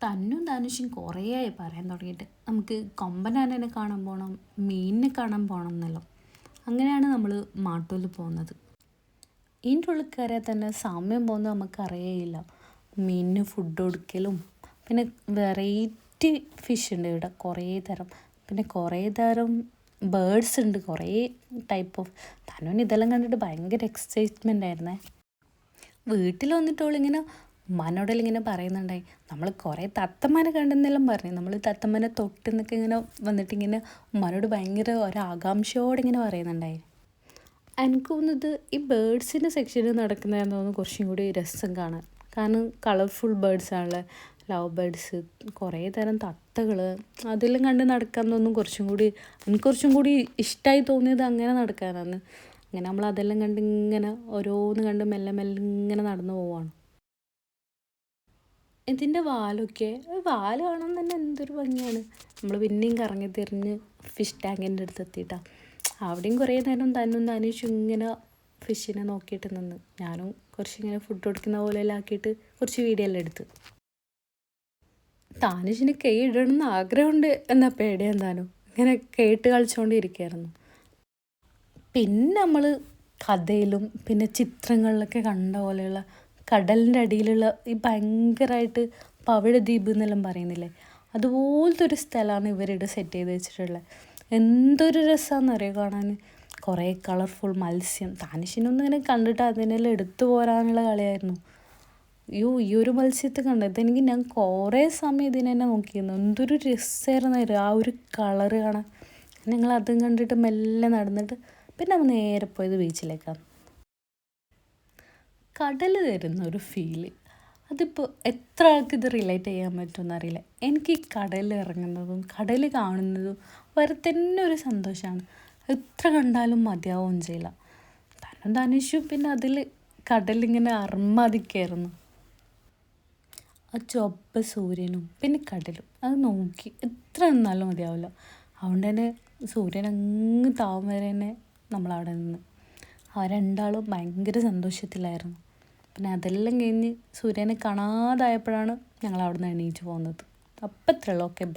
തന്നും ധനുഷും കുറേയായി പറയാൻ തുടങ്ങിയിട്ട് നമുക്ക് കൊമ്പനാനനെ കാണാൻ പോകണം, മീനിനെ കാണാൻ പോകണം എന്നല്ലോ. അങ്ങനെയാണ് നമ്മൾ മാട്ടൂൽ പോകുന്നത്. ഇതിൻ്റെ ഉള്ളിൽ കയറിയാൽ തന്നെ സമയം പോകുന്നത് നമുക്കറിയേയില്ല. മീനിന് ഫുഡ് കൊടുക്കലും പിന്നെ വെറൈറ്റി ഫിഷ് ഉണ്ട് ഇവിടെ കുറേ തരം. പിന്നെ കുറേ തരം ബേർഡ്സ് ഉണ്ട്, കുറേ ടൈപ്പ് ഓഫ്. തനുവിന് ഇതെല്ലാം കണ്ടിട്ട് ഭയങ്കര എക്സൈറ്റ്മെൻ്റ് ആയിരുന്നേ. വീട്ടിൽ വന്നിട്ടോളിങ്ങനെ ഉമ്മാനോടെല്ലാം ഇങ്ങനെ പറയുന്നുണ്ടായി, നമ്മൾ കുറേ തത്തമ്മനെ കണ്ടെന്നെല്ലാം പറഞ്ഞു. നമ്മൾ തത്തമ്മനെ തൊട്ടെന്നൊക്കെ ഇങ്ങനെ വന്നിട്ടിങ്ങനെ ഉമ്മാനോട് ഭയങ്കര ഒരാകാംക്ഷയോടെ ഇങ്ങനെ പറയുന്നുണ്ടായി. എനിക്ക് തോന്നുന്നത് ഈ ബേർഡ്സിൻ്റെ സെക്ഷനിൽ നടക്കുന്നതെന്ന് തോന്നുന്നു കുറച്ചും കൂടി രസം കാണാൻ. കാരണം കളർഫുൾ ബേർഡ്സാണല്ലേ, ലവ് ബേർഡ്സ്, കുറേ തരം തത്തകൾ, അതെല്ലാം കണ്ട് നടക്കാൻ തോന്നും എനിക്ക് കുറച്ചും കൂടി ഇഷ്ടമായി തോന്നിയത് അങ്ങനെ നടക്കാനാണ്. അങ്ങനെ നമ്മൾ അതെല്ലാം കണ്ട് ഇങ്ങനെ ഓരോന്ന് കണ്ട് മെല്ലെ മെല്ലെ ഇങ്ങനെ നടന്നു പോവാണ്. ഇതിൻ്റെ വാല് കാണാൻ തന്നെ എന്തൊരു ഭംഗിയാണ്. നമ്മൾ പിന്നെയും കറങ്ങി തിരിഞ്ഞ് ഫിഷ് ടാങ്കിൻ്റെ അടുത്ത് എത്തിയിട്ടാണ്. അവിടെയും കുറേ നേരം തന്നും ധനുഷും ഇങ്ങനെ ഫിഷിനെ നോക്കിയിട്ട് നിന്ന്. ഞാനും കുറച്ചിങ്ങനെ ഫുഡ് കൊടുക്കുന്ന പോലെയെല്ലാം ആക്കിയിട്ട് കുറച്ച് വീഡിയോ എല്ലാം എടുത്ത്. ധനുഷിന് കൈ ഇടണമെന്ന് ആഗ്രഹമുണ്ട് എന്നാൽ പേടിയാൻ താനും ഇങ്ങനെ കേട്ട് കളിച്ചുകൊണ്ടിരിക്കുകയായിരുന്നു. പിന്നെ നമ്മൾ കഥയിലും പിന്നെ ചിത്രങ്ങളിലൊക്കെ കണ്ട പോലെയുള്ള കടലിൻ്റെ അടിയിലുള്ള ഈ ഭയങ്കരമായിട്ട് പവിഴദ്വീപ് എന്നെല്ലാം പറയുന്നില്ലേ, അതുപോലത്തെ ഒരു സ്ഥലമാണ് ഇവരിവിടെ സെറ്റ് ചെയ്ത് വെച്ചിട്ടുള്ളത്. എന്തൊരു രസമാണെന്നറിയോ കാണാൻ. കുറേ കളർഫുൾ മത്സ്യം. താനിഷിനൊന്നും ഇങ്ങനെ കണ്ടിട്ട് അതിനെല്ലാം എടുത്തു പോരാനുള്ള കളിയായിരുന്നു. ഈ ഒരു മത്സ്യത്തെ കണ്ടത് ഞാൻ കുറേ സമയം ഇതിനെ തന്നെ നോക്കിയിരുന്നു. എന്തൊരു രസമായിരുന്നു ആ ഒരു കളറ് കാണാൻ. ഞങ്ങൾ അതും കണ്ടിട്ട് മെല്ലെ നടന്നിട്ട് പിന്നെ നമ്മൾ നേരെ പോയത് ബീച്ചിലേക്കാണ്. കടൽ തരുന്ന ഒരു ഫീല്, അതിപ്പോൾ എത്ര ആൾക്ക് ഇത് റിലേറ്റ് ചെയ്യാൻ പറ്റുമെന്ന് അറിയില്ല. എനിക്ക് ഈ കടലിൽ ഇറങ്ങുന്നതും കടൽ കാണുന്നതും വേറെ തന്നെ ഒരു സന്തോഷമാണ്. എത്ര കണ്ടാലും മതിയാവുകയും ചെയ്യില്ല. തന്നും ധനുഷും പിന്നെ അതിൽ കടലിങ്ങനെ അർമാദിക്കായിരുന്നു. ആ ചുവപ്പ് സൂര്യനും പിന്നെ കടലും അത് നോക്കി എത്ര നിന്നാലും മതിയാവില്ല. അതുകൊണ്ട് തന്നെ സൂര്യൻ അങ്ങ് താവും വരെ തന്നെ നമ്മളവിടെ നിന്ന്. ആ രണ്ടാളും ഭയങ്കര സന്തോഷത്തിലായിരുന്നു. പിന്നെ അതെല്ലാം കഴിഞ്ഞ് സൂര്യനെ കാണാതായപ്പോഴാണ് ഞങ്ങൾ അവിടെ നിന്ന് എണീറ്റ് പോകുന്നത്. അപ്പം ഇത്രയുള്ളൂ. Okay, by.